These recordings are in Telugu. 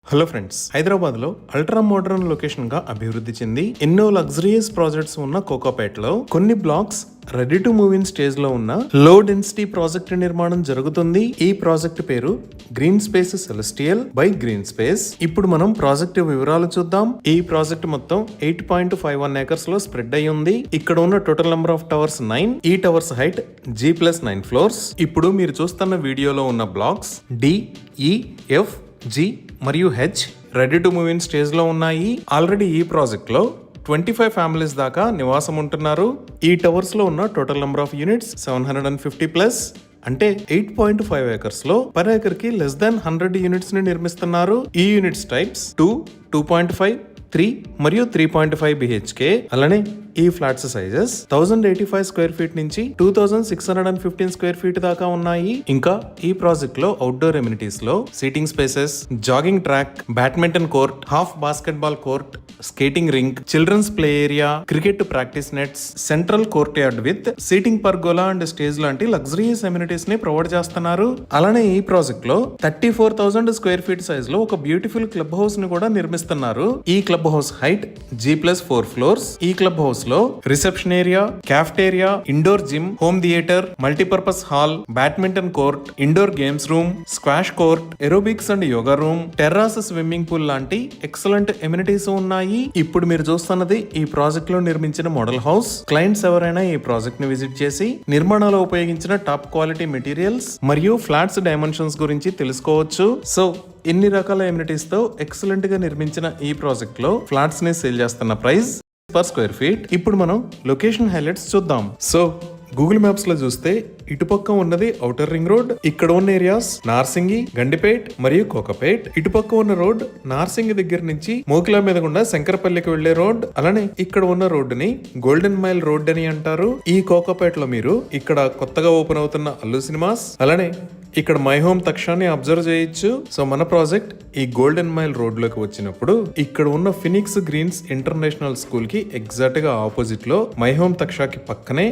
హలో ఫ్రెండ్స్, హైదరాబాద్ లో అల్ట్రా మోడర్న్ లొకేషన్ గా అభివృద్ధి చెంది ఎన్నో లగ్జరియస్ ప్రాజెక్ట్స్ ఉన్న కోకాపేటలో కొన్ని blocks ready to move in stage లో ఉన్న లో డెన్సిటీ ప్రాజెక్ట్ నిర్మాణం జరుగుతుంది. ఈ ప్రాజెక్ట్ పేరు green space celestial by green space. ఇప్పుడు మనం ప్రాజెక్ట్ వివరాలు చూద్దాం. ఈ ప్రాజెక్ట్ మొత్తం 8.51 ఏకర్స్ లో స్ప్రెడ్ అయి ఉంది. ఇక్కడ ఉన్న టోటల్ నెంబర్ ఆఫ్ టవర్స్ 9. ఈ టవర్స్ హైట్ G+9 ఫ్లోర్స్. ఇప్పుడు మీరు చూస్తున్న వీడియోలో ఉన్న blocks D, E, F, G మరియు H ready to move in stage లో ఉన్నాయి. ఆల్రెడీ ఈ ప్రాజెక్ట్ లో 25 ఫ్యామిలీస్ దాకా నివాసం ఉంటున్నారు. ఈ టవర్స్ లో ఉన్న టోటల్ నెంబర్ ఆఫ్ యూనిట్స్ 750+. అంటే 8.5 ఏకర్స్ లో పర్ ఏకర్ కి లెస్ దాన్ 100 యూనిట్స్ ని నిర్మిస్తున్నారు. ఈ యూనిట్స్ టైప్స్ 2, 2.5, 3 మరియు 3.5 BHK. అలానే ఈ ఫ్లాట్స్ సైజెస్ 1085 స్క్వేర్ ఫీట్ నుంచి 2615 స్క్వేర్ ఫీట్ దాకా ఉన్నాయి. ఇంకా ఈ ప్రాజెక్ట్ లో అవుట్డోర్ ఎమ్యూనిటీస్ లో seating spaces, jogging track, badminton court, half basketball court, skating rink, children's play area, cricket practice nets, central courtyard with seating pergola and stage లాంటి లగ్జరియస్ ఎమ్యూనిటీస్ ని ప్రొవైడ్ చేస్తున్నారు. అలానే ఈ ప్రాజెక్ట్ లో 34,000 స్క్వేర్ ఫీట్ సైజ్ లో ఒక బ్యూటిఫుల్ క్లబ్ హౌస్ ని కూడా నిర్మిస్తున్నారు. ఈ clubhouse height G+4 floors. ఈ క్లబ్ హౌస్ లో reception area, cafeteria, indoor gym, home theatre, multipurpose hall, badminton court, indoor games room, squash court, aerobics and yoga room, terrace swimming pool లాంటి ఎక్సలెంట్ ఎమ్యూనిటీస్ ఉన్నాయి. ఇప్పుడు మీరు చూస్తున్నది ఈ ప్రాజెక్ట్ లో నిర్మించిన మోడల్ హౌస్. క్లయింట్స్ ఎవరైనా ఈ ప్రాజెక్ట్ ని విజిట్ చేసి నిర్మాణంలో ఉపయోగించిన టాప్ క్వాలిటీ మెటీరియల్స్ మరియు ఫ్లాట్స్ డైమెన్షన్స్ గురించి తెలుసుకోవచ్చు. సో ఇన్ని రకాల ఎమ్యూనిటీస్ తో ఎక్సలెంట్ గా నిర్మించిన ఈ ప్రాజెక్ట్ లో ఫ్లాట్స్ ని సేల్ చేస్తున్న ప్రైస్ పర్ స్క్వేర్ ఫీట్. ఇప్పుడు మనం లొకేషన్ హైలైట్స్ చూద్దాం. సో గూగుల్ మ్యాప్స్ లో చూస్తే ఇటుపక్క ఉన్నది ఔటర్ రింగ్ రోడ్. ఇక్కడ ఉన్న ఏరియాస్ నార్సింగి, గండిపేట్ మరియు కోకపేట్. ఇటుపక్క ఉన్న రోడ్ నార్సింగి దగ్గర నుంచి మోకిలా మీద గుండా శంకరపల్లికి వెళ్లే రోడ్. అలానే ఇక్కడ ఉన్న రోడ్డుని గోల్డెన్ మైల్ రోడ్ అని అంటారు. ఈ కోకపేట్ లో మీరు ఇక్కడ కొత్తగా ఓపెన్ అవుతున్న అల్లు సినిమాస్, అలానే ఇక్కడ మై హోమ్ తక్షాన్ని అబ్జర్వ్ చేయొచ్చు. సో మన ప్రాజెక్ట్ ఈ గోల్డెన్ మైల్ రోడ్ లోకి వచ్చినప్పుడు ఇక్కడ ఉన్న ఫినిక్స్ గ్రీన్స్ ఇంటర్నేషనల్ స్కూల్ కి ఎగ్జాక్ట్ గా ఆపోజిట్ లో మై హోమ్ తక్షాకి పక్కనే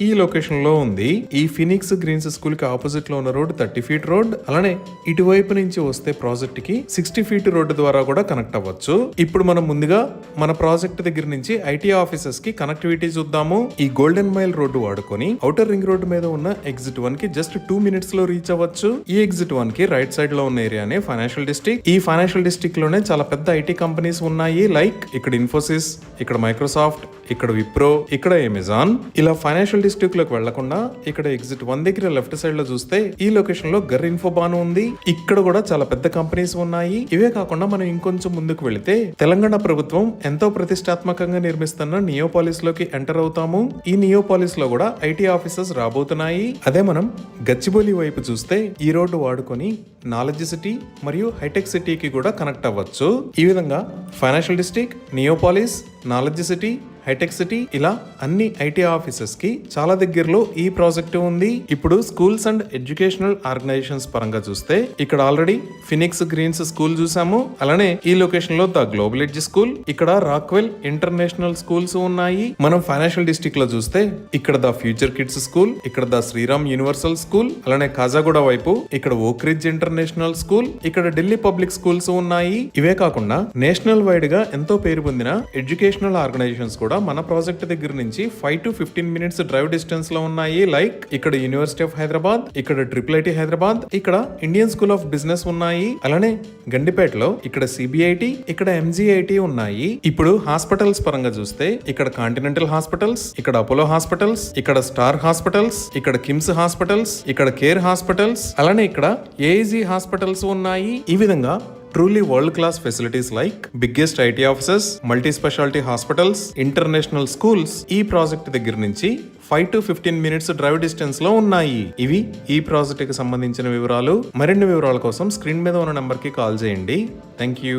ఈ లొకేషన్ లో ఉంది. ఈ ఫినిక్స్ గ్రీన్స్ స్కూల్ కి ఆపోజిట్ లో ఉన్న రోడ్ 30 ఫీట్ రోడ్. అలానే ఇటువైపు నుంచి వస్తే ప్రాజెక్ట్ కి 60 ఫీట్ రోడ్ ద్వారా కూడా కనెక్ట్ అవ్వచ్చు. ఇప్పుడు మనం ముందుగా మన ప్రాజెక్ట్ దగ్గర నుంచి ఐటీ ఆఫీసెస్ కి కనెక్టివిటీ చూద్దాము. ఈ గోల్డెన్ మైల్ రోడ్డు వాడుకొని ఔటర్ రింగ్ రోడ్ మీద ఉన్న ఎగ్జిట్ 1 కి జస్ట్ 2 minutes లో రీచ్ అవ్వచ్చు. ఈ ఎగ్జిట్ 1 కి రైట్ సైడ్ లో ఉన్న ఏరియానే ఫైనాన్షియల్ డిస్ట్రిక్ట్. ఈ ఫైనాన్షియల్ డిస్ట్రిక్ట్ లోనే చాలా పెద్ద ఐటీ కంపెనీస్ ఉన్నాయి. లైక్ ఇక్కడ ఇన్ఫోసిస్, ఇక్కడ మైక్రోసాఫ్ట్, ఇక్కడ విప్రో, ఇక్కడ అమెజాన్. ఇలా ఫైనాన్షియల్ డిస్ట్రిక్ట్ లోకి వెళ్లకుండా ఇక్కడ ఎగ్జిట్ 1 దగ్గర లెఫ్ట్ సైడ్ లో చూస్తే ఈ లొకేషన్ లో గర్ ఇన్ఫోబాన్ ఉంది. ఇక్కడ కూడా చాలా పెద్ద కంపెనీస్ ఉన్నాయి. ఇవే కాకుండా మనం ఇంకొంచెం ముందుకు వెళితే తెలంగాణ ప్రభుత్వం ఎంతో ప్రతిష్టాత్మకంగా నిర్మిస్తున్న నియోపాలిస్ లోకి ఎంటర్ అవుతాము. ఈ నియోపాలిస్ లో కూడా ఐటీ ఆఫీసెస్ రాబోతున్నాయి. అదే మనం గచ్చిబౌలి వైపు చూస్తే ఈ రోడ్డు వాడుకొని నాలెడ్జ్ సిటీ మరియు హైటెక్ సిటీకి కూడా కనెక్ట్ అవ్వచ్చు. ఈ విధంగా financial district, Neopolis, knowledge city, hitech city ఇలా అన్ని ఐటీ ఆఫీసెస్ కి చాలా దగ్గరలో ఈ ప్రాజెక్ట్ ఉంది. ఇప్పుడు స్కూల్స్ అండ్ ఎడ్యుకేషనల్ ఆర్గనైజేషన్స్ పరంగా చూస్తే ఇక్కడ ఆల్రెడీ ఫినిక్స్ గ్రీన్స్ స్కూల్ చూసాము. అలానే ఈ లొకేషన్ లో ద గ్లోబల్ ఎడ్జ్ స్కూల్, ఇక్కడ రాక్వెల్ ఇంటర్నేషనల్ స్కూల్స్ ఉన్నాయి. మనం ఫైనాన్షియల్ డిస్ట్రిక్ట్ లో చూస్తే ఇక్కడ ద ఫ్యూచర్ కిడ్స్ స్కూల్, ఇక్కడ ద శ్రీరామ్ యూనివర్సల్ స్కూల్, అలానే కాజాగూడ వైపు ఇక్కడ ఓక్రిడ్జ్ ఇంటర్నేషనల్ స్కూల్, ఇక్కడ ఢిల్లీ పబ్లిక్ స్కూల్స్ ఉన్నాయి. ఇవే కాకుండా నేషనల్ వైడ్ గా ఎంతో పేరు పొందిన ఎడ్యుకేషనల్ ఆర్గనైజేషన్స్ కూడా మన ప్రాజెక్ట్ దగ్గర నుంచి 5 to 15 minutes డ్రైవ్ డిస్టెన్స్ లో ఉన్నాయి. లైక్ ఇక్కడ యూనివర్సిటీ ఆఫ్ హైదరాబాద్, ఇక్కడ IIIT హైదరాబాద్, ఇక్కడ ఇండియన్ స్కూల్ ఆఫ్ బిజినెస్ ఉన్నాయి. అలానే గండిపేటలో ఇక్కడ CBIT, ఇక్కడ MGIT ఉన్నాయి. ఇప్పుడు హాస్పిటల్స్ పరంగా చూస్తే ఇక్కడ కాంటినెంటల్ హాస్పిటల్స్, ఇక్కడ అపోలో హాస్పిటల్స్, ఇక్కడ స్టార్ హాస్పిటల్స్, ఇక్కడ కిమ్స్ హాస్పిటల్స్, ఇక్కడ కేర్ హాస్పిటల్స్, అలానే ఇక్కడ AIG హాస్పిటల్స్ ఉన్నాయి. ఈ విధంగా truly world class facilities like biggest IT offices, multi specialty hospitals, international schools ఈ ప్రాజెక్ట్ దగ్గర నుంచి 5 to 15 minutes డ్రైవ్ డిస్టెన్స్ లో ఉన్నాయి. ఇవి ఈ ప్రాజెక్ట్ కి సంబంధించిన వివరాలు. మరిన్ని వివరాల కోసం స్క్రీన్ మీద ఉన్న నెంబర్ కి కాల్ చేయండి. Thank you.